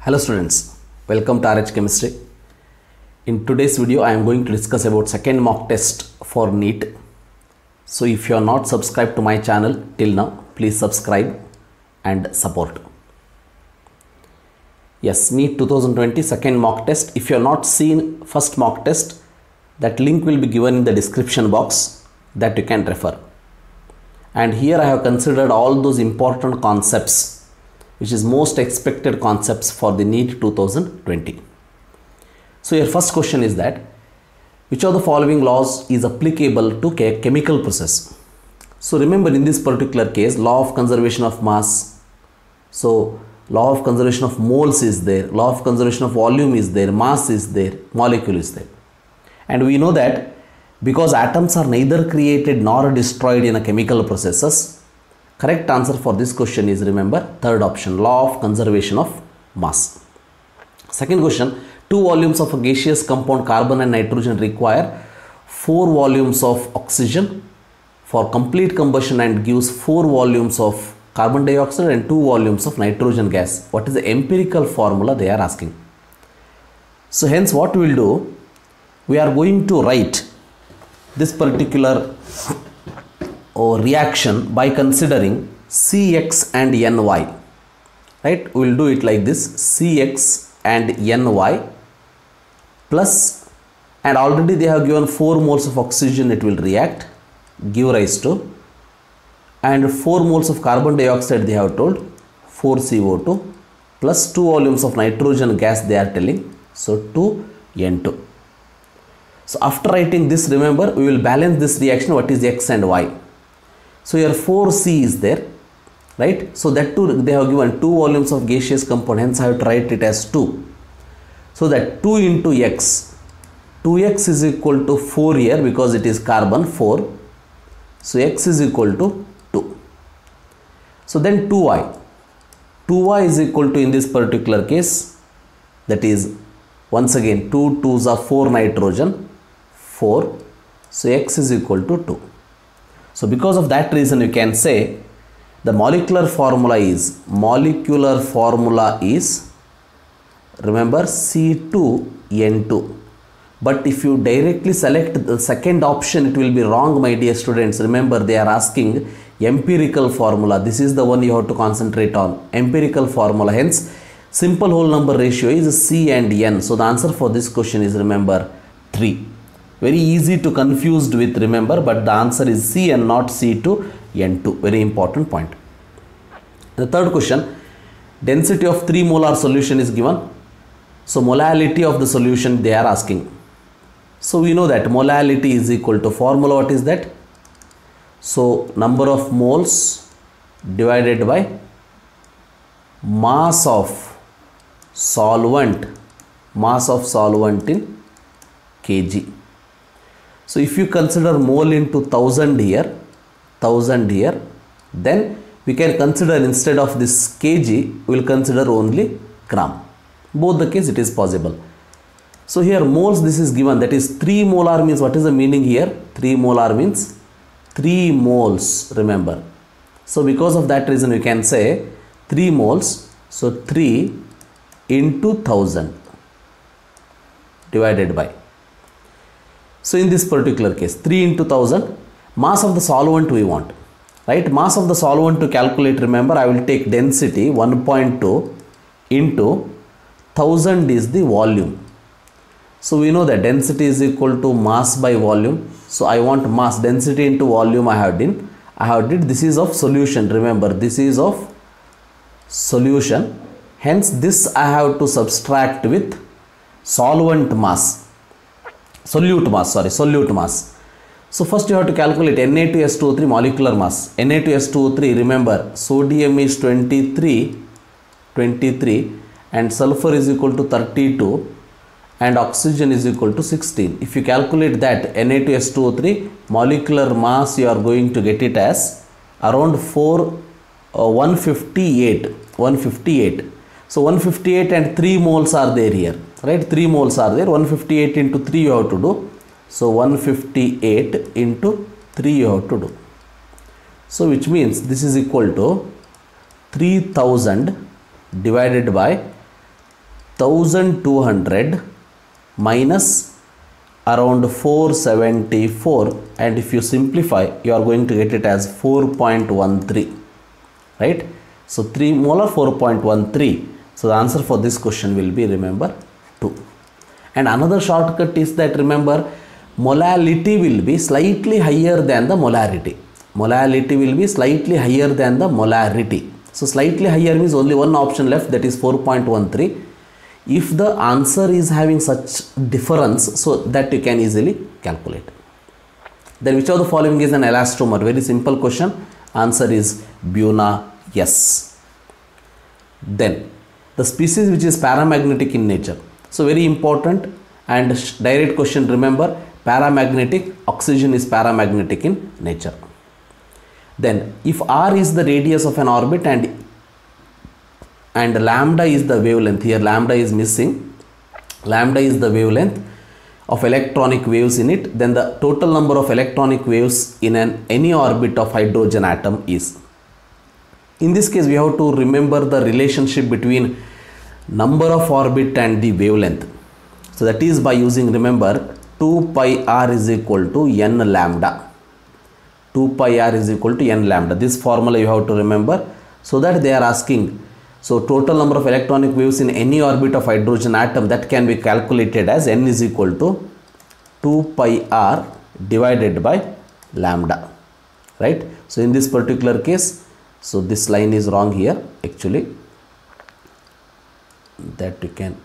Hello students, welcome to RH Chemistry. In today's video, I am going to discuss about second mock test for NEET. So if you are not subscribed to my channel till now, please subscribe and support. Yes, NEET 2020 second mock test. If you have not seen first mock test, that link will be given in the description box that you can refer. And here I have considered all those important concepts which is most expected concepts for the NEET 2020. So your first question is that which of the following laws is applicable to chemical process? So remember, in this particular case, law of conservation of mass. So law of conservation of moles is there, law of conservation of volume is there, mass is there, molecule is there. And we know that because atoms are neither created nor destroyed in a chemical processes, correct answer for this question is, remember, third option, law of conservation of mass. Second question, 2 volumes of a gaseous compound carbon and nitrogen require 4 volumes of oxygen for complete combustion and gives 4 volumes of carbon dioxide and 2 volumes of nitrogen gas. What is the empirical formula they are asking? So hence what we will do, we are going to write this particular reaction by considering Cx and Ny, right? We will do it like this, Cx and Ny plus, and already they have given 4 moles of oxygen, it will react, give rise to, and 4 moles of carbon dioxide they have told, 4 CO2 plus 2 volumes of nitrogen gas they are telling, so 2 N2. So after writing this, remember, we will balance this reaction, what is X and Y. So here 4C is there, right? So that too they have given 2 volumes of gaseous compound, hence I have to write it as 2. So that 2 into X, 2X is equal to 4 here because it is carbon 4. So X is equal to 2. So then 2Y. 2Y is equal to, in this particular case, that is once again 2 2s are 4 nitrogen, 4. So X is equal to 2. So because of that reason, you can say the molecular formula is, remember, C2N2. But if you directly select the second option, it will be wrong, my dear students. Remember, they are asking empirical formula. This is the one you have to concentrate on, empirical formula. Hence, simple whole number ratio is C and N. So the answer for this question is, remember, 3. Very easy to confused with, remember, but the answer is C and not C2N2. Very important point. The third question, density of 3 molar solution is given. So molality of the solution they are asking. So we know that molality is equal to, formula what is that? So number of moles divided by mass of solvent in kg. So if you consider mole into 1000 here, then we can consider, instead of this kg, we will consider only gram. Both the case it is possible. So here moles, this is given, that is 3 molar means, what is the meaning here? 3 molar means 3 moles, remember. So because of that reason, we can say 3 moles, so 3 into 1000 divided by. So in this particular case, 3 into 1000, mass of the solvent we want, right? Mass of the solvent to calculate, remember, I will take density 1.2 into 1000 is the volume. So we know that density is equal to mass by volume. So I want mass, density into volume I have did. This is of solution, remember, this is of solution. Hence this I have to subtract with solvent mass. Solute mass. So first you have to calculate Na2S2O3 molecular mass. Na2S2O3, remember, sodium is 23 and sulfur is equal to 32 and oxygen is equal to 16. If you calculate that Na2S2O3 molecular mass, you are going to get it as around 158. So 158 and 3 moles are there here, right? 3 moles are there. 158 into 3 you have to do. So 158 into 3 you have to do. So which means this is equal to 3000 divided by 1200 minus around 474, and if you simplify you are going to get it as 4.13, right? So 3 molar 4.13. So the answer for this question will be, remember, 2. And another shortcut is that, remember, molality will be slightly higher than the molarity. Molality will be slightly higher than the molarity. So slightly higher means only one option left, that is 4.13. If the answer is having such difference, so that you can easily calculate. Then which of the following is an elastomer? Very simple question. Answer is Buna, yes. Then the species which is paramagnetic in nature. So very important and direct question, remember, paramagnetic, oxygen is paramagnetic in nature. Then if r is the radius of an orbit and lambda is the wavelength, here lambda is missing, lambda is the wavelength of electronic waves in it, then the total number of electronic waves in any orbit of hydrogen atom is. In this case we have to remember the relationship between number of orbit and the wavelength. So that is by using, remember, 2 pi r is equal to n lambda. 2 pi r is equal to n lambda. This formula you have to remember. So that they are asking, so total number of electronic waves in any orbit of hydrogen atom, that can be calculated as n is equal to 2 pi r divided by lambda, right? So in this particular case, so this line is wrong here actually, that you can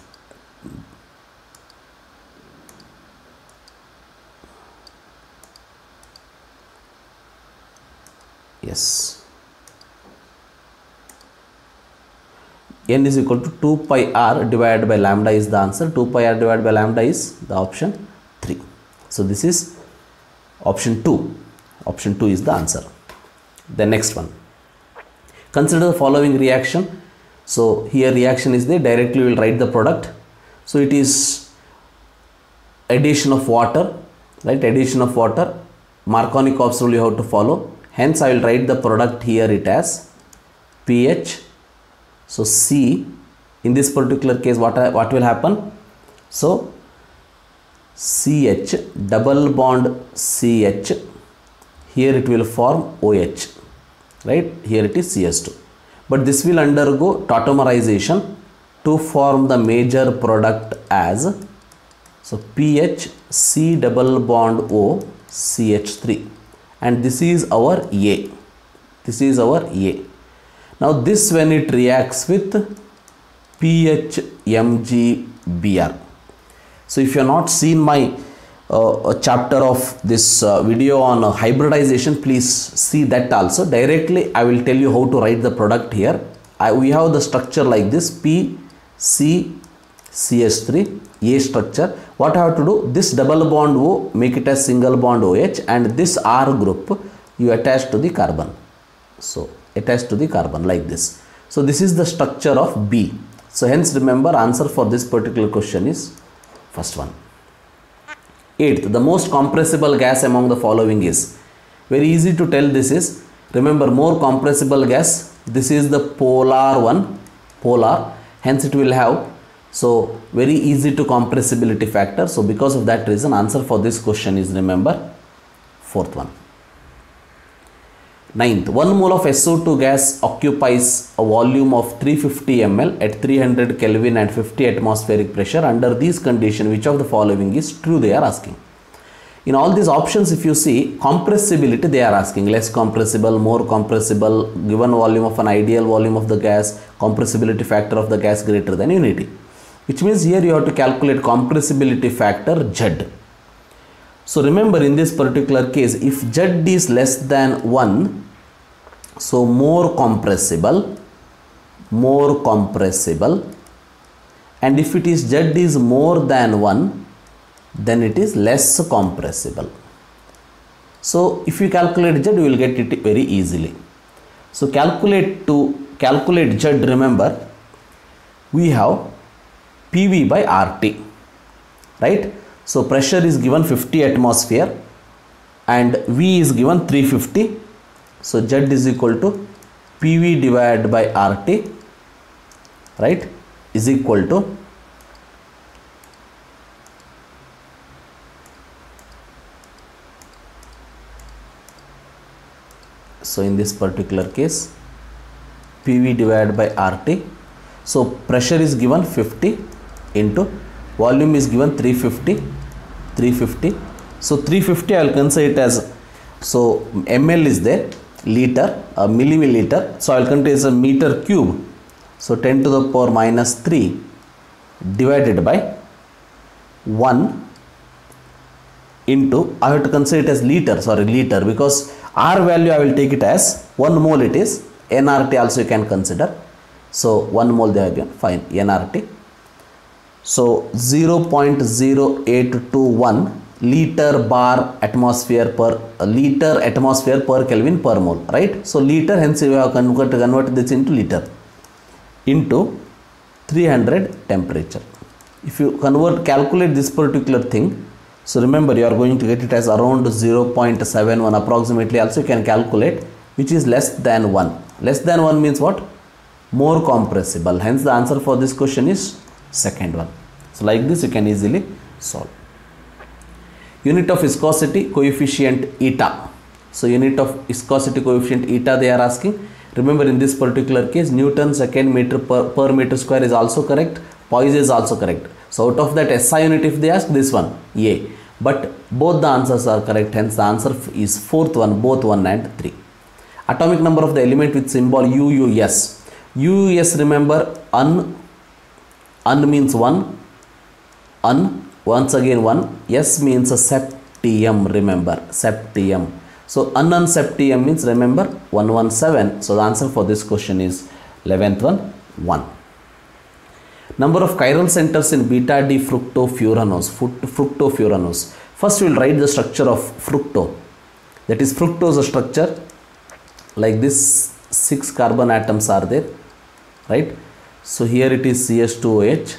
yes, n is equal to 2 pi r divided by lambda is the answer. 2 pi r divided by lambda is the option 3. So this is option 2. Option 2 is the answer. The next one, consider the following reaction. So here reaction is there, directly we will write the product. So it is addition of water, right? Addition of water, Marconi-Kopf rule you have to follow. Hence I will write the product here it as pH. So C, in this particular case what will happen? So CH, double bond CH, here it will form OH, right? Here it is CS2. But this will undergo tautomerization to form the major product as, so pH C double bond O CH3, and this is our A. This is our A. Now this, when it reacts with pH MgBr. So if you have not seen my chapter of this video on hybridization, please see that also. Directly I will tell you how to write the product here. We have the structure like this, P C CH3 A structure. What I have to do, this double bond O, make it as single bond OH, and this R group you attach to the carbon. So attach to the carbon like this. So this is the structure of B. So hence remember, answer for this particular question is first one. 8th, the most compressible gas among the following is. Very easy to tell this is, remember, more compressible gas, this is the polar one, polar, hence it will have, so very easy to compressibility factor. So because of that reason, answer for this question is, remember, 4th one. 9th, 1 mole of SO2 gas occupies a volume of 350 ml at 300 Kelvin and 50 atmospheric pressure. Under these conditions, which of the following is true, they are asking. In all these options, if you see, compressibility they are asking, less compressible, more compressible, given volume of an ideal volume of the gas, compressibility factor of the gas greater than unity. Which means here you have to calculate compressibility factor Z. So remember, in this particular case, if Z is less than 1, so more compressible, and if it is Z is more than 1, then it is less compressible. So if you calculate Z, you will get it very easily. So to calculate Z, remember, we have PV by RT, right? So pressure is given 50 atmosphere and V is given 350. So Z is equal to PV divided by RT, right, is equal to So in this particular case, PV divided by RT. So pressure is given 50 into volume is given 350. So 350 I will consider it as, so ml is there, liter, milliliter. So I will consider it as a meter cube. So 10 to the power minus 3 divided by 1 into, I have to consider it as liter, because R value I will take it as 1 mole it is, nRT also you can consider. So 1 mole they have given, fine, nRT. So 0.0821 liter bar atmosphere per Kelvin per mole, right? So liter, hence we have converted this into liter, into 300 temperature. If you calculate this particular thing, so remember you are going to get it as around 0.71 approximately, also you can calculate, which is less than 1. Less than 1 means what? More compressible. Hence the answer for this question is second one. So like this you can easily solve. Unit of viscosity coefficient eta. So unit of viscosity coefficient eta they are asking. Remember in this particular case, Newton second meter per meter square is also correct. Poise is also correct. So out of that SI unit, if they ask, this one A. But both the answers are correct. Hence the answer is fourth one, both 1 and 3. Atomic number of the element with symbol UUS. UUS, remember, un means 1. Once again 1. S means a septium, remember, septium. So septium means, remember, 117. So the answer for this question is 11th one, 1. Number of chiral centers in beta D fructofuranose. First we will write the structure of fructo. That is fructose structure. Like this, 6 carbon atoms are there, right? So here it is CH2OH,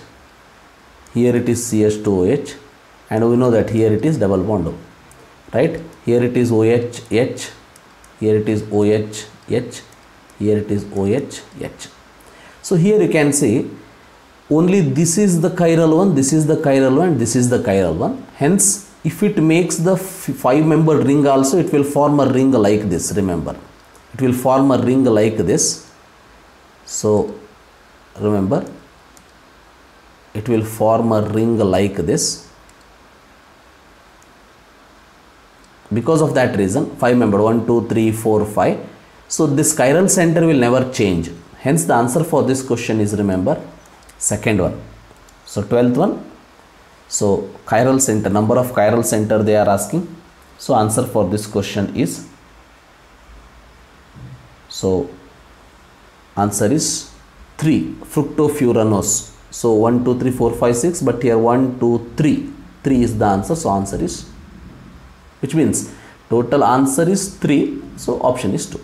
here it is CH2OH, and we know that here it is double bond O, right? Here it is OH, H, here it is OH, H, here it is OH, H. So here you can see only this is the chiral one, this is the chiral one, this is the chiral one. Hence, if it makes the 5-membered ring also, it will form a ring like this, remember. It will form a ring like this. So remember, it will form a ring like this. Because of that reason, 5-membered, 1, 2, 3, 4, 5. So this chiral center will never change. Hence the answer for this question is, remember, second one. So 12th one. So chiral center, number of chiral center they are asking. So answer for this question is, so answer is 3, fructofuranose. So 1, 2, 3, 4, 5, 6, but here 1, 2, 3. 3 is the answer. So answer is, which means total answer is 3. So option is 2.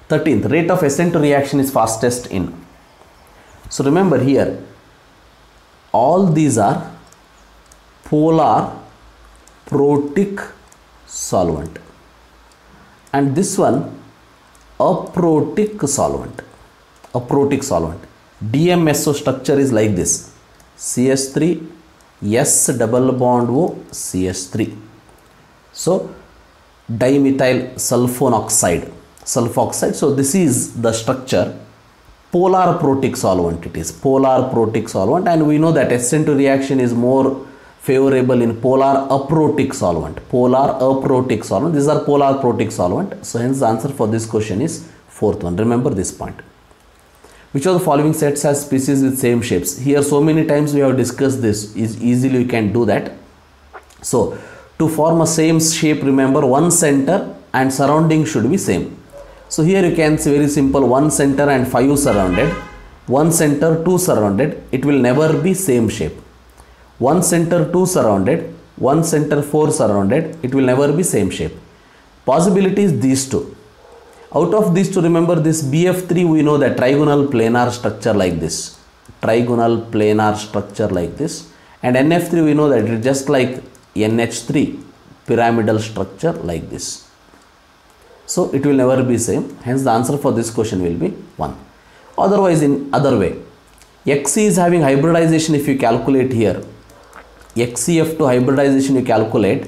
13th, rate of ascent to reaction is fastest in. So remember here, all these are polar protic solvent, and this one aprotic solvent. DMSO structure is like this: CH3, S double bond O, CH3. So dimethyl sulfoxide. So this is the structure. Polar protic solvent, it is polar protic solvent, and we know that ascent to reaction is more favorable in polar aprotic solvent. These are polar protic solvent. So hence the answer for this question is fourth one. Remember this point. Which of the following sets has species with same shapes? Here so many times we have discussed this. Is easily you can do that. So to form a same shape, remember, one center and surrounding should be same. So here you can see very simple, one center and 5 surrounded, one center 2 surrounded, it will never be same shape. One center 2 surrounded, one center 4 surrounded, it will never be same shape. Possibility is these two. Out of these two, remember this BF3, we know that trigonal planar structure like this. And NF3 we know that it is just like NH3, pyramidal structure like this. So it will never be same. Hence the answer for this question will be 1. Otherwise, in other way, XC is having hybridization. If you calculate here, XCF to hybridization you calculate,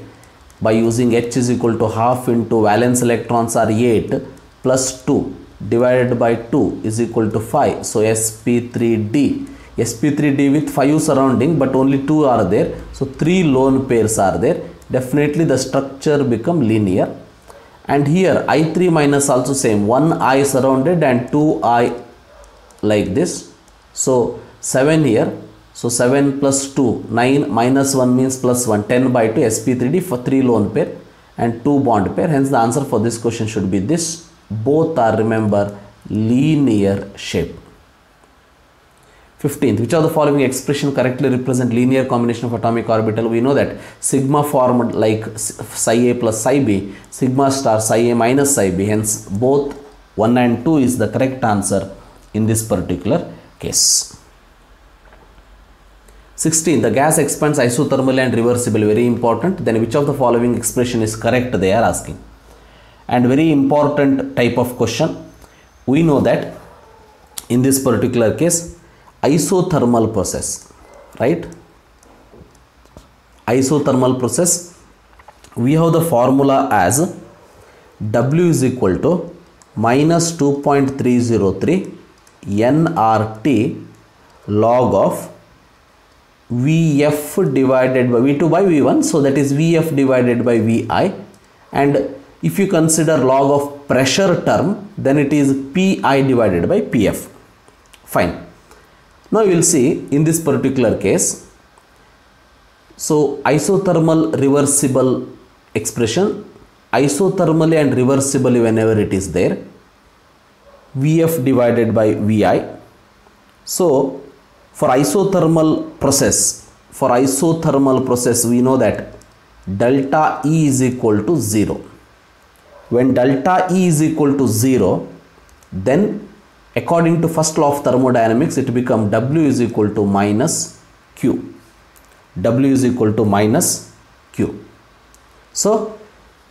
by using H is equal to half into valence electrons are 8 plus 2 divided by 2 is equal to 5. So sp3d. sp3d with 5 surrounding, but only 2 are there. So 3 lone pairs are there. Definitely the structure become linear. And here I3 minus also same, 1 I surrounded and 2 I like this. So 7 here. So 7 plus 2, 9 minus 1 means plus 1, 10 by 2 sp3d for 3 lone pair and 2 bond pair. Hence the answer for this question should be this. Both are, remember, linear shape. 15th, which of the following expression correctly represent linear combination of atomic orbital? We know that sigma formed like psi a plus psi b, sigma star psi a minus psi b. Hence both 1 and 2 is the correct answer in this particular case. 16. The gas expands isothermally and reversibly. Very important. Then which of the following expression is correct? They are asking. And very important type of question. We know that in this particular case, isothermal process, right? Isothermal process, we have the formula as W is equal to minus 2.303 nRT log of Vf divided by V2 by V1. So that is Vf divided by Vi. And if you consider log of pressure term, then it is Pi divided by Pf. Fine. Now you will see in this particular case, so isothermal reversible expression, isothermally and reversibly whenever it is there, Vf divided by Vi. So for isothermal process, we know that delta E is equal to 0. When delta E is equal to 0, then according to first law of thermodynamics, it becomes W is equal to minus Q. W is equal to minus Q. So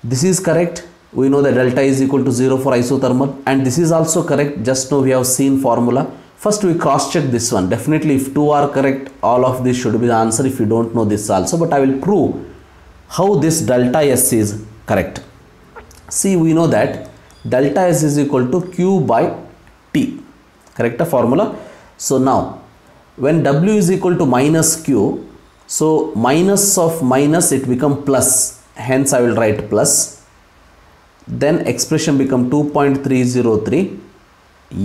this is correct. We know that delta is equal to 0 for isothermal, and this is also correct. Just now we have seen formula. First we cross check this one. Definitely if 2 are correct, all of this should be the answer if you don't know this also. But I will prove how this delta S is correct. See, we know that delta S is equal to Q by T. Correct formula. So now when W is equal to minus Q, so minus of minus it become plus. Hence I will write plus. Then expression become 2.303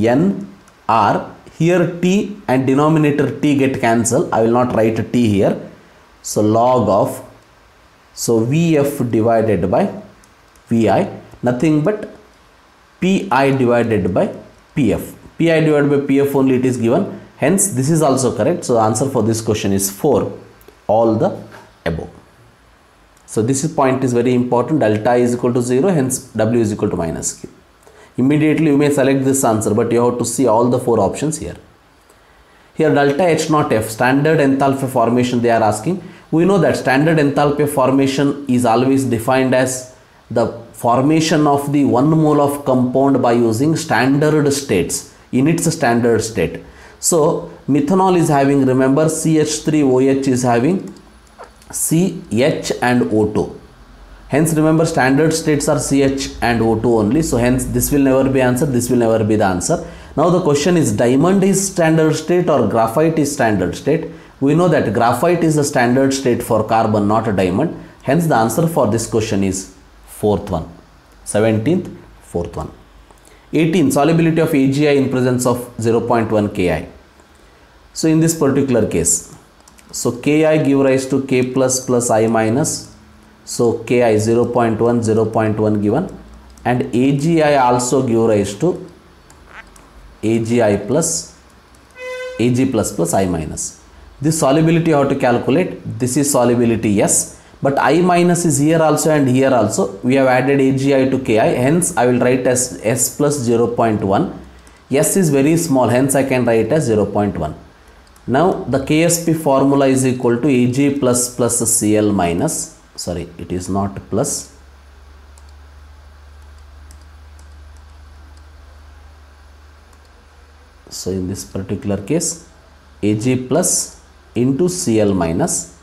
N R. Here T and denominator T get cancelled. I will not write T here. So log of, so Vf divided by Vi, nothing but Pi divided by Pf. Pi divided by Pf only it is given. Hence this is also correct. So the answer for this question is 4, all the above. So this point is very important. Delta is equal to 0, hence W is equal to minus Q. Immediately you may select this answer, but you have to see all the 4 options here. Here delta H naught F, standard enthalpy formation they are asking. We know that standard enthalpy formation is always defined as the formation of the 1 mole of compound by using standard states in its standard state. So methanol is having, remember, CH3OH is having CH and O2. Hence remember standard states are CH and O2 only. So hence this will never be answer, this will never be the answer. Now the question is, diamond is standard state or graphite is standard state? We know that graphite is the standard state for carbon, not a diamond. Hence the answer for this question is 4th one. 17th, 4th one. 18. Solubility of AgI in presence of 0.1 Ki. So in this particular case, so Ki give rise to K plus plus I minus. So Ki 0.1, 0.1 given, and AgI also give rise to AgI plus Ag plus plus I minus. This solubility how to calculate? This is solubility yes, but I minus is here also and here also. We have added AgI to Ki, hence I will write as S plus 0.1. S is very small, hence I can write as 0.1. Now the KSP formula is equal to Ag plus plus Cl minus, sorry, it is not plus, so in this particular case Ag plus into Cl minus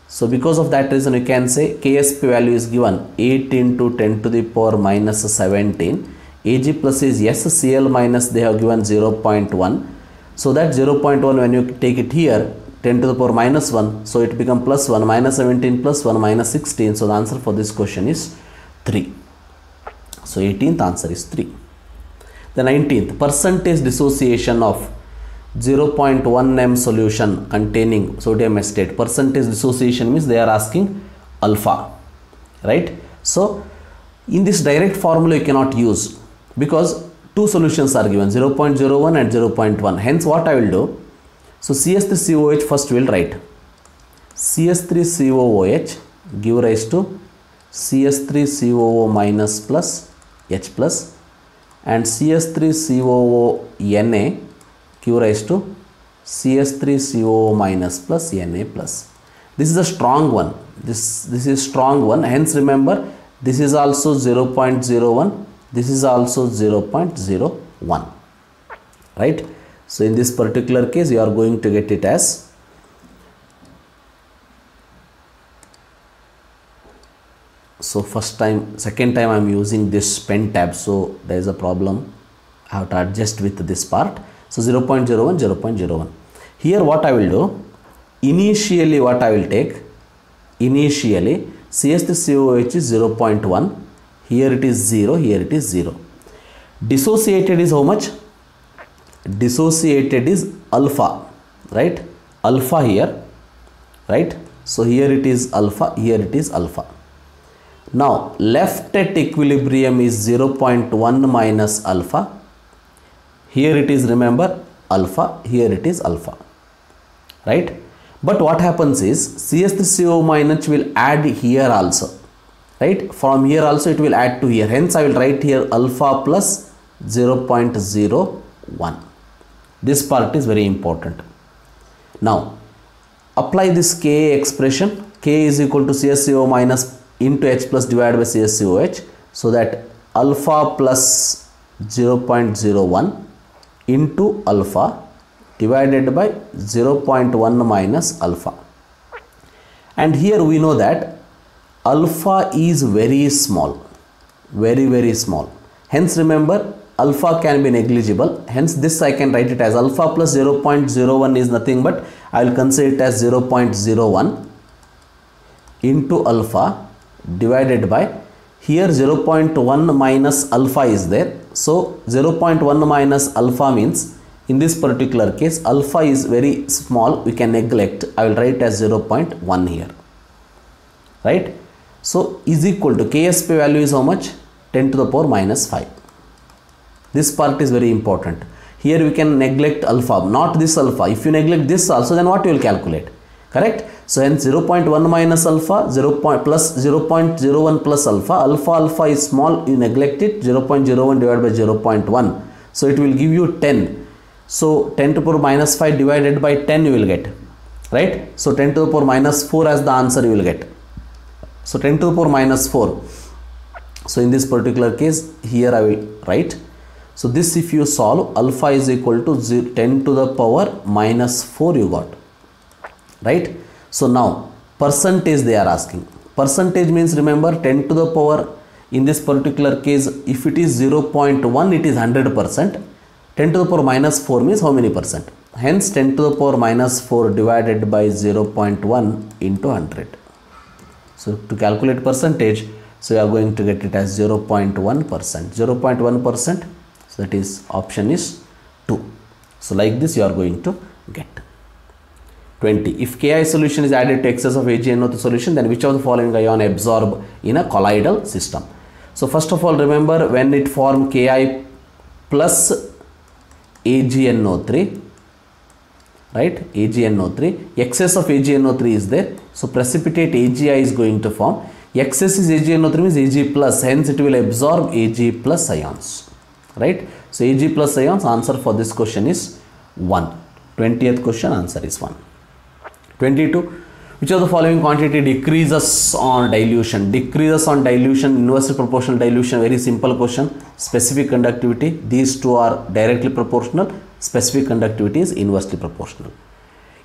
So because of that reason, you can say KSP value is given 8 into 10 to the power minus 17. Ag plus is yes, Cl minus they have given 0.1. So that 0.1 when you take it here, 10 to the power minus 1. So it becomes plus 1, minus 17 plus 1, minus 16. So the answer for this question is 3. So 18th answer is 3. The 19th, percentage dissociation of 0.1 m solution containing sodium acetate. Percentage dissociation means they are asking alpha, right? So in this direct formula you cannot use because two solutions are given, 0.01 and 0.1. Hence what I will do, so CS3COOH first we will write. CS3COOH give rise to CS3COO minus plus H plus, and CS3COONA give rise to CS3COO minus plus Na plus. This is a strong one. This is strong one. Hence remember, this is also 0.01. This is also 0.01. Right? So in this particular case, you are going to get it as second time I am using this pen tab. So there is a problem. I have to adjust with this part. So 0.01, 0.01. Here what I will do, initially what I will take, initially CS3COOH is 0.1, here it is 0, here it is 0. Dissociated is how much? Dissociated is alpha, right? Alpha here, right? So here it is alpha, here it is alpha. Now left at equilibrium is 0.1 minus alpha. Here it is, remember, alpha, here it is alpha, right? But what happens is CS3CO minus will add here also, right? From here also it will add to here. Hence I will write here alpha plus 0.01. This part is very important. Now apply this Ka expression. K is equal to CSCO minus into H plus divided by CSCOH. So that alpha plus 0.01 into alpha divided by 0.1 minus alpha. And here we know that alpha is very small, very small. Hence remember, alpha can be negligible. Hence this I can write it as alpha plus 0.01 is nothing but I will consider it as 0.01 into alpha divided by, here 0.1 minus alpha is there. So 0.1 minus alpha means in this particular case alpha is very small, we can neglect. I will write as 0.1 here, right? So is equal to KSP value is how much? 10 to the power minus 5. This part is very important. Here we can neglect alpha, not this alpha. If you neglect this also, then what you will calculate? Correct? So hence 0.1 minus alpha, 0.01 plus alpha. Alpha is small, you neglect it, 0.01 divided by 0.1. So it will give you 10. So 10 to the power minus 5 divided by 10 you will get, right? So 10 to the power minus 4 as the answer you will get. So 10 to the power minus 4. So in this particular case, here I will write. So this if you solve, alpha is equal to 10 to the power minus 4 you got, right? So now percentage they are asking. Percentage means remember 10 to the power, in this particular case if it is 0.1 it is 100%. 10 to the power minus 4 means how many percent? Hence 10 to the power minus 4 divided by 0.1 into 100. So to calculate percentage, so you are going to get it as 0.1%. 0.1%. So that is option is 2. So like this you are going to get. 20. If Ki solution is added to excess of AgNO3 solution, then which of the following ion absorb in a colloidal system? So first of all, remember when it form Ki plus AgNO3, right? AgNO3, excess of AgNO3 is there. So precipitate AgI is going to form. Excess is AgNO3 means Ag plus, hence it will absorb Ag plus ions, right? So Ag plus ions, answer for this question is 1. 20th question, answer is 1. 22. Which of the following quantity decreases on dilution? Decreases on dilution, inversely proportional dilution, very simple question. Specific conductivity, these two are directly proportional. Specific conductivity is inversely proportional.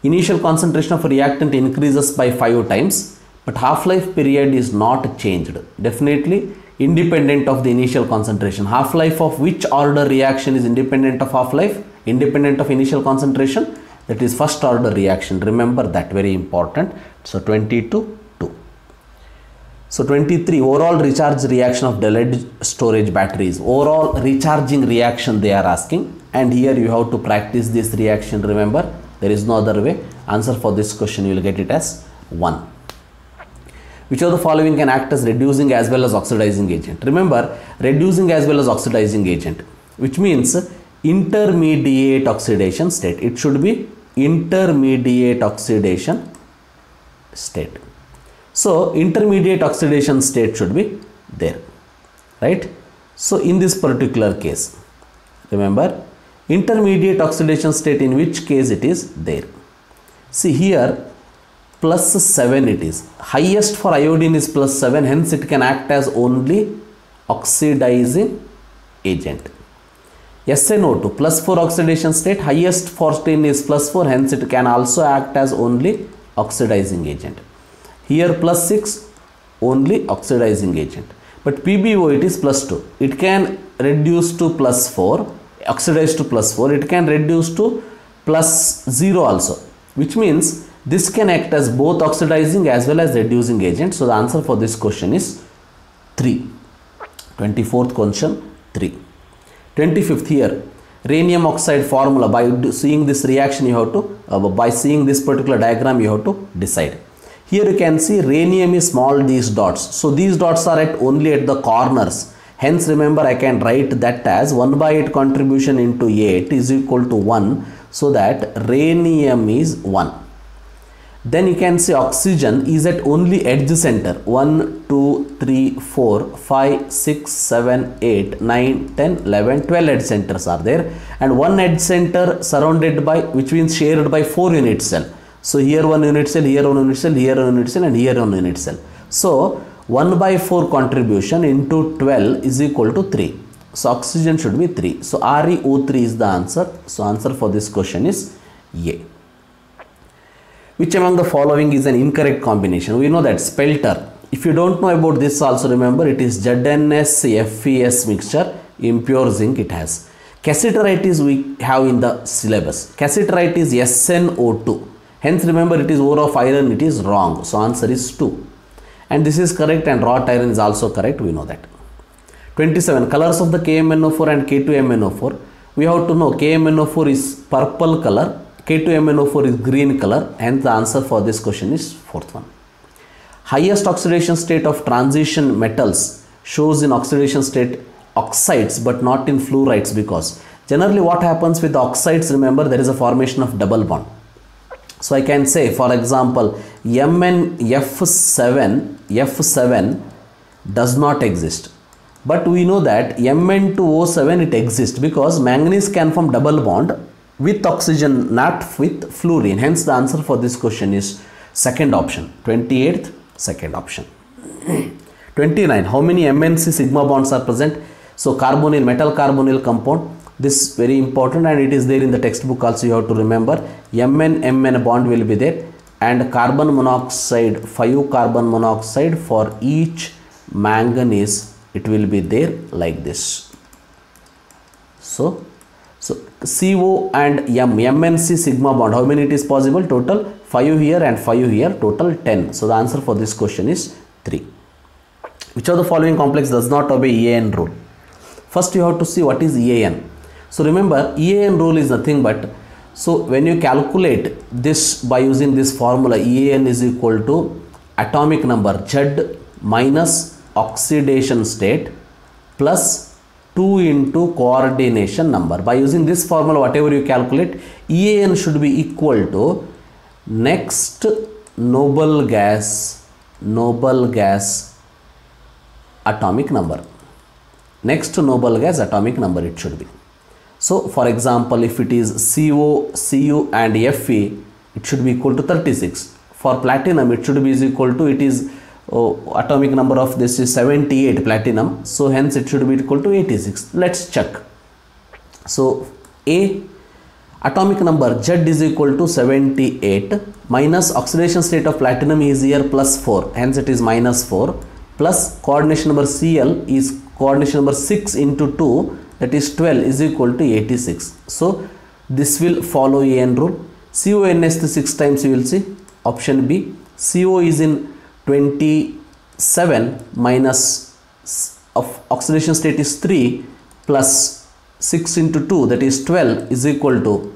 Initial concentration of a reactant increases by 5 times, but half-life period is not changed. Definitely independent of the initial concentration. Half-life of which order reaction is independent of half-life? Independent of initial concentration? That is first order reaction. Remember that, very important. So 22 2. So 23, overall recharge reaction of delayed storage batteries. Overall recharging reaction they are asking, and here you have to practice this reaction. Remember, there is no other way. Answer for this question you will get it as 1. Which of the following can act as reducing as well as oxidizing agent? Remember, reducing as well as oxidizing agent, which means intermediate oxidation state. It should be intermediate oxidation state. So intermediate oxidation state should be there, right? So in this particular case, remember, intermediate oxidation state, in which case it is there. See here, +7 it is. Highest for iodine is +7, hence it can act as only oxidizing agent. SnO2 +4 oxidation state, highest for tin is +4, hence it can also act as only oxidizing agent. Here +6, only oxidizing agent. But PbO it is +2. It can reduce to +4, oxidize to +4. It can reduce to +0 also, which means this can act as both oxidizing as well as reducing agent. So the answer for this question is 3. 24th question 3. 25th here, rhenium oxide formula. By seeing this reaction you have to, by seeing this particular diagram you have to decide. Here you can see rhenium is small, these dots. So these dots are only at the corners. Hence remember, I can write that as 1/8 contribution into 8 is equal to 1. So that rhenium is 1. Then you can say oxygen is at only edge center. 1, 2, 3, 4, 5, 6, 7, 8, 9, 10, 11, 12 edge centers are there. And one edge center surrounded by, which means shared by 4 unit cell. So here 1 unit cell, here 1 unit cell, here 1 unit cell, and here 1 unit cell. So 1/4 contribution into 12 is equal to 3. So oxygen should be 3. So ReO3 is the answer. So answer for this question is A. Which among the following is an incorrect combination? We know that spelter. If you don't know about this also, remember it is ZnS-FeS mixture, impure zinc it has. Cassiterite is we have in the syllabus. Cassiterite is SnO2. Hence remember it is ore of iron, it is wrong. So answer is 2. And this is correct, and wrought iron is also correct, we know that. 27. Colors of the KMnO4 and K2MnO4. We have to know KMnO4 is purple color, K2MnO4 is green color, hence the answer for this question is 4th one. Highest oxidation state of transition metals shows in oxidation state oxides but not in fluorides, because generally what happens with the oxides, remember there is a formation of double bond. So I can say, for example, MnF7 does not exist. But we know that Mn2O7 it exists, because manganese can form double bond with oxygen, not with fluorine. Hence the answer for this question is second option. 28th, second option. 29. How many MnC sigma bonds are present? So carbonyl, metal carbonyl compound. This very important, and it is there in the textbook also, you have to remember. Mn bond will be there, and carbon monoxide, 5 carbon monoxide for each manganese, it will be there like this. So CO and MnC sigma bond, how many it is possible? Total 5 here and 5 here, total 10. So the answer for this question is 3. Which of the following complex does not obey EAN rule? First you have to see what is EAN. So remember, EAN rule is nothing but, so when you calculate this by using this formula, EAN is equal to atomic number Z minus oxidation state plus 2 into coordination number. By using this formula, whatever you calculate, EAN should be equal to next noble gas atomic number. Next noble gas atomic number it should be. So for example, if it is CO, Cu and Fe, it should be equal to 36. For platinum, it should be equal to, it is atomic number of this is 78 platinum. So hence it should be equal to 86. Let's check. So A, Atomic number Z is equal to 78 minus oxidation state of platinum is here plus 4, hence it is minus 4, plus coordination number Cl is coordination number 6 into 2, that is 12, is equal to 86. So this will follow AN rule. CONS 6 times you will see option B. CO is in 27 minus of oxidation state is 3 plus 6 into 2, that is 12, is equal to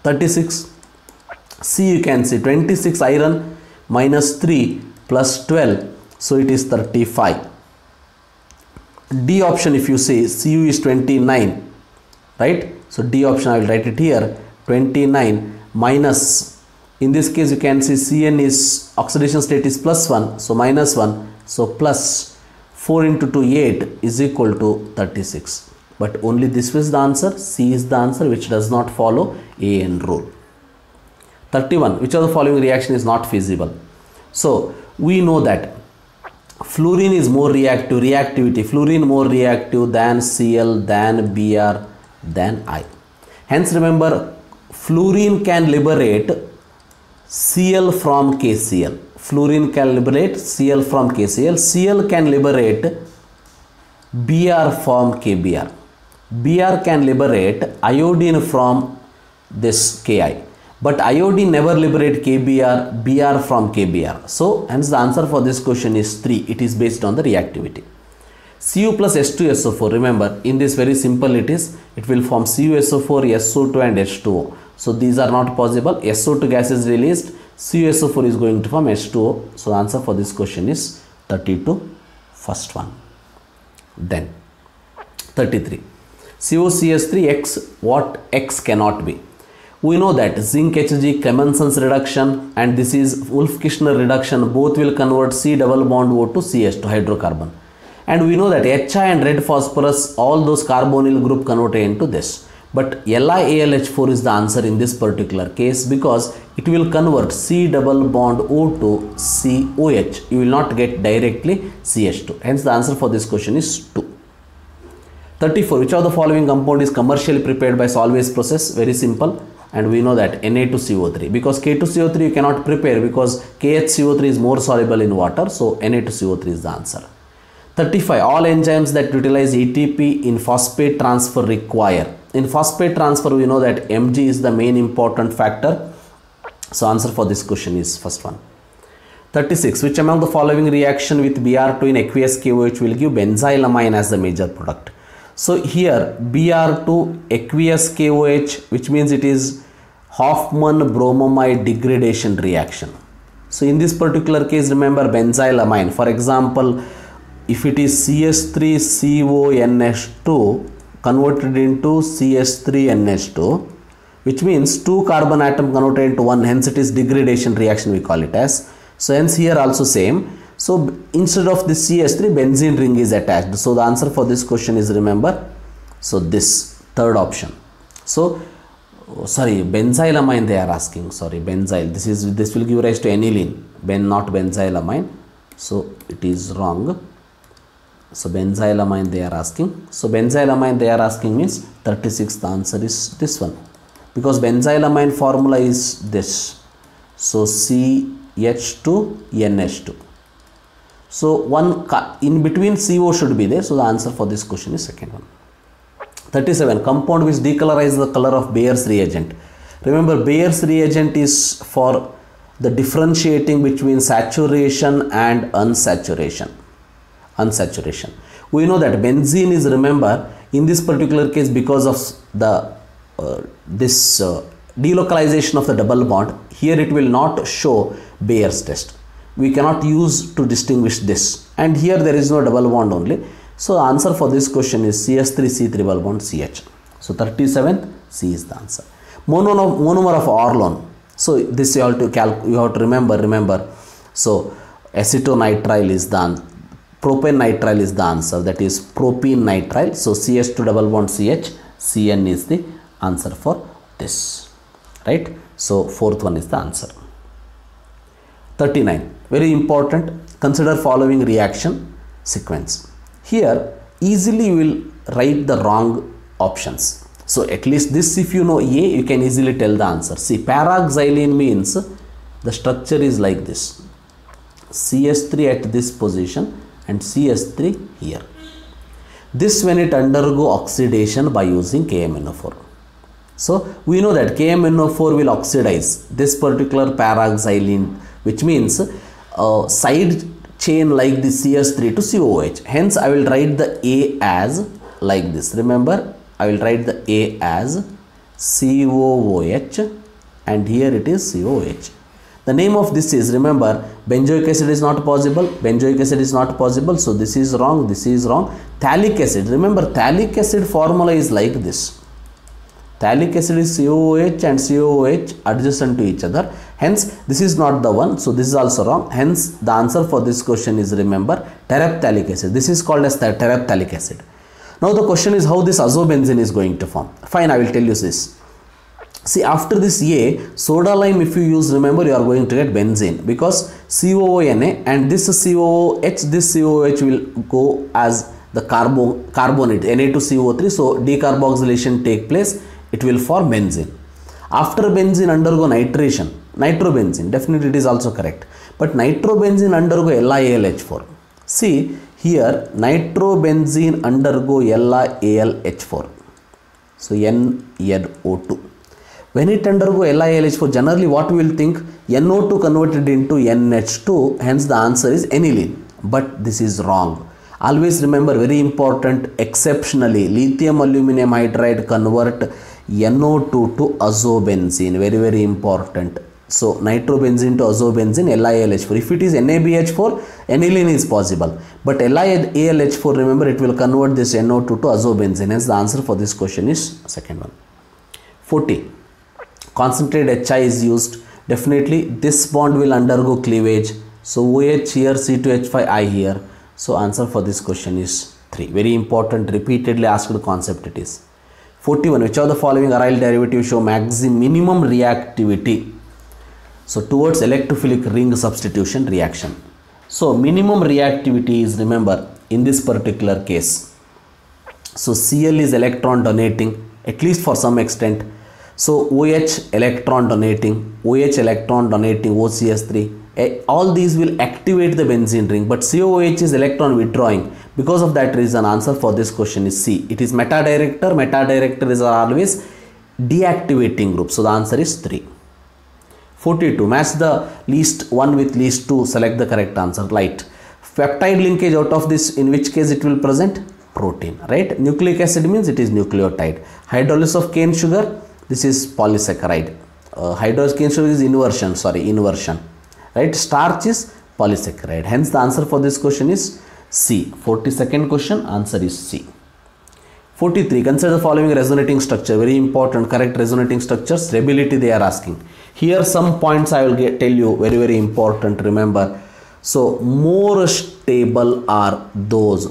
36. C you can see 26 iron minus 3 plus 12, so it is 35. D option, if you see Cu is 29, right? So D option I will write it here, 29 minus, in this case you can see Cn is oxidation state is plus 1, so minus 1, so plus 4 into 2 8 is equal to 36. But only this was the answer. C is the answer, which does not follow AN rule. 31. Which of the following reaction is not feasible? So we know that fluorine is more reactive, reactivity, fluorine more reactive than Cl, than Br, than I. Hence remember, fluorine can liberate Cl from KCl. Fluorine can liberate Cl from KCl. Cl can liberate Br from KBr. Br can liberate iodine from this Ki. But iodine never liberate KBr, Br from KBr. So hence the answer for this question is 3. It is based on the reactivity. Cu plus H2SO4. Remember, in this very simple it will form CuSO4, SO2 and H2O. So these are not possible. SO2 gas is released. CuSO4 is going to form H2O. So the answer for this question is 32, first one. Then 33. COCS3 X, what X cannot be? We know that zinc Hg, Clemenson's reduction, and this is Wolff-Kishner reduction, both will convert C double bond O to CH2 hydrocarbon. And we know that HI and red phosphorus, all those carbonyl group convert into this. But LiAlH4 is the answer in this particular case, because it will convert C double bond O to COH. You will not get directly CH2. Hence the answer for this question is 2. 34. Which of the following compound is commercially prepared by Solvay's process? Very simple. And we know that Na2CO3. Because K2CO3 you cannot prepare, because KHCO3 is more soluble in water. So Na2CO3 is the answer. 35. All enzymes that utilize ATP in phosphate transfer require. In phosphate transfer we know that Mg is the main important factor. So answer for this question is first one. 36. Which among the following reaction with Br2 in aqueous KOH will give benzylamine as the major product? So here Br2 aqueous KOH, which means it is Hoffman bromamide degradation reaction. So in this particular case, remember benzylamine. For example, if it is CH3CONH2 converted into CH3NH2, which means 2 carbon atom converted into 1, hence it is degradation reaction we call it as. So hence here also same. So instead of this CH3, benzene ring is attached. So the answer for this question is, remember, so this third option. So sorry, benzylamine they are asking, sorry, benzyl, this will give rise to aniline, not benzylamine, so it is wrong. So benzylamine they are asking. So benzylamine they are asking means 36, the answer is this one, because benzylamine formula is this. So CH2NH2. So one in between CO should be there. So the answer for this question is second one. 37. Compound which decolorize the color of Bayer's reagent. Remember, Bayer's reagent is for the differentiating between saturation and unsaturation. We know that benzene is, remember, in this particular case, because of the delocalization of the double bond, here it will not show Bayer's test. We cannot use to distinguish this, and here there is no double bond only. So the answer for this question is CH3C triple bond CH. So 37th, C is the answer. Monomer of Orlone. So this you have to remember. So acetonitrile is the answer. Propane nitrile is the answer, that is propene nitrile. So CH2 double bond CH, CN is the answer for this, right? So fourth one is the answer. 39. Very important. Consider following reaction sequence. Here easily you will write the wrong options. So at least this, if you know A, you can easily tell the answer. See, paraxylene means the structure is like this. CH3 at this position and CH3 here. This when it undergo oxidation by using KMnO4. So we know that KMnO4 will oxidize this particular paraxylene, which means side chain like the CH3 to COOH. Hence I will write the A as like this. Remember, I will write the A as COOH and here it is COH. The name of this is, remember, benzoic acid is not possible, benzoic acid is not possible, so this is wrong, this is wrong. Phthalic acid, remember phthalic acid formula is like this. Phthalic acid is COOH and COOH adjacent to each other. Hence, this is not the one, so this is also wrong. Hence, the answer for this question is, remember, terephthalic acid. This is called as the terephthalic acid. Now, the question is how this azobenzene is going to form. Fine, I will tell you this. See, after this A, soda lime if you use, remember, you are going to get benzene because COONA and this COOH, this COOH will go as the carbonate Na2CO3, so decarboxylation take place, it will form benzene. After benzene undergo nitration, nitrobenzene, definitely it is also correct, but nitrobenzene undergo LiAlH4. See here, nitrobenzene undergo LiAlH4, so NNO2. When it undergo LiAlH4, generally what we will think, NO2 converted into NH2, hence the answer is aniline, but this is wrong. Always remember, very important, exceptionally, lithium aluminum hydride convert NO2 to azobenzene, very, very important. So, nitrobenzene to azobenzene, LiAlH4. If it is NaBH4, aniline is possible. But LiAlH4, remember, it will convert this NO2 to azobenzene. Hence, the answer for this question is second one. 40. Concentrated HI is used. Definitely, this bond will undergo cleavage. So, OH here, C2H5I here. So, answer for this question is 3. Very important, repeatedly asked concept it is. 41. Which of the following aryl derivatives show minimum reactivity? So, towards electrophilic ring substitution reaction. So, minimum reactivity is, remember, in this particular case. So, Cl is electron donating, at least for some extent. So, OH electron donating, OCS3, all these will activate the benzene ring, but COOH is electron withdrawing. Because of that reason, answer for this question is C. It is meta-director. Meta-directors are always deactivating group. So, the answer is 3. 42. Match the least 1 with least 2. Select the correct answer. Light. Peptide linkage out of this, in which case it will present protein, right? Nucleic acid means it is nucleotide. Hydrolysis of cane sugar, this is polysaccharide. Hydrolysis of cane sugar is inversion, right? Starch is polysaccharide. Hence, the answer for this question is C. 42nd question, answer is C. 43. Consider the following resonating structure. Very important, correct resonating structure. Stability they are asking. Here some points I will tell you, very, very important, remember. So, more stable are those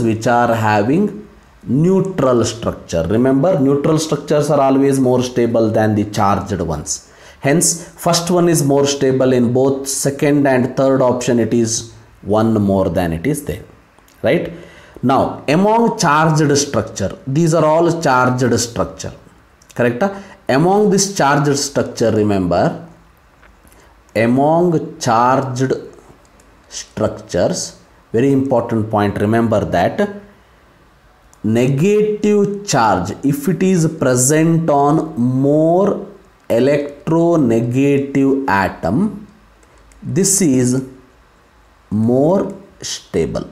which are having neutral structure. Remember, neutral structures are always more stable than the charged ones. Hence, first one is more stable in both second and third option. It is one more than it is there, right? Now, among charged structure, these are all charged structure, correct? Among this charged structure, remember, among charged structures, very important point, remember that negative charge, if it is present on more electronegative atom, this is more stable.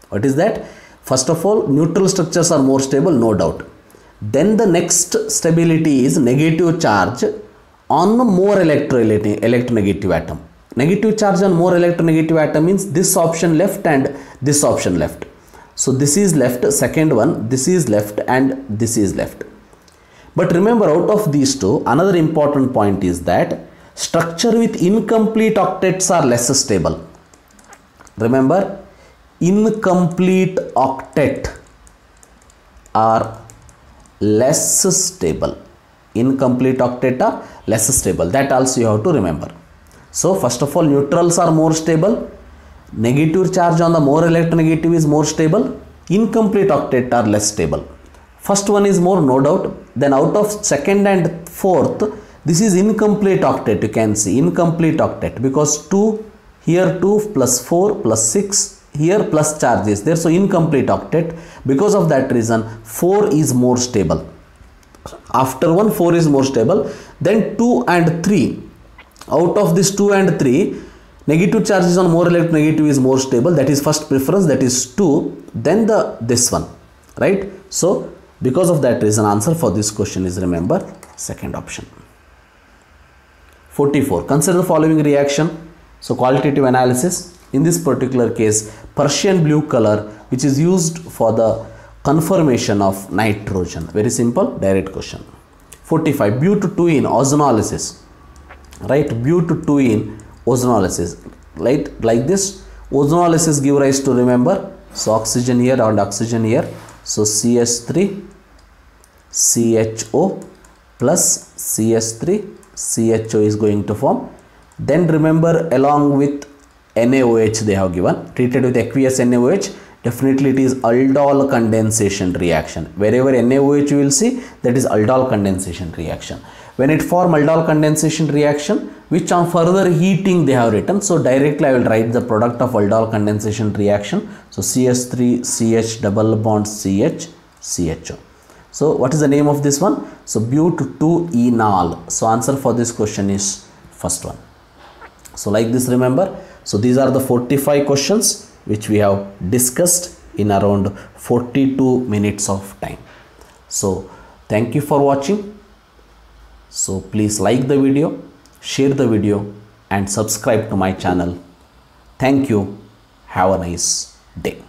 What is that? First of all, neutral structures are more stable, no doubt. Then the next stability is negative charge on more electronegative atom. Negative charge on more electronegative atom means this option left and this option left. So this is left, second one, this is left and this is left. But remember, out of these two, another important point is that structure with incomplete octets are less stable. Remember, incomplete octet are less stable. Incomplete octet are less stable. That also you have to remember. So, first of all, neutrals are more stable. Negative charge on the more electronegative is more stable. Incomplete octet are less stable. First one is more, no doubt. Then out of second and fourth, this is incomplete octet. You can see incomplete octet because 2 here, 2 plus 4 plus 6 here plus charge is there. So incomplete octet. Because of that reason, 4 is more stable. After 1, 4 is more stable. Then 2 and 3. Out of this 2 and 3, negative charges on more electronegative is more stable. That is first preference. That is 2. Then this one, right? So because of that reason, answer for this question is, remember, second option. 44. Consider the following reaction. So qualitative analysis. In this particular case, Persian blue color, which is used for the conformation of nitrogen. Very simple, direct question. 45. But2-in ozonolysis. Right? But2-in ozonolysis. Right? Like this. Ozonolysis give rise to, remember, so oxygen here and oxygen here. So CH3, CHO plus CH3, CHO is going to form. Then remember, along with NaOH they have given, treated with aqueous NaOH, definitely it is aldol condensation reaction. Wherever NaOH you will see, that is aldol condensation reaction. When it form aldol condensation reaction, which on further heating they have written. So directly I will write the product of aldol condensation reaction. So CH3, CH double bond CH, CHO. So what is the name of this one? So but2-enol. So answer for this question is first one. So like this, remember. So these are the 45 questions which we have discussed in around 42 minutes of time. So thank you for watching. So please like the video, share the video and subscribe to my channel. Thank you. Have a nice day.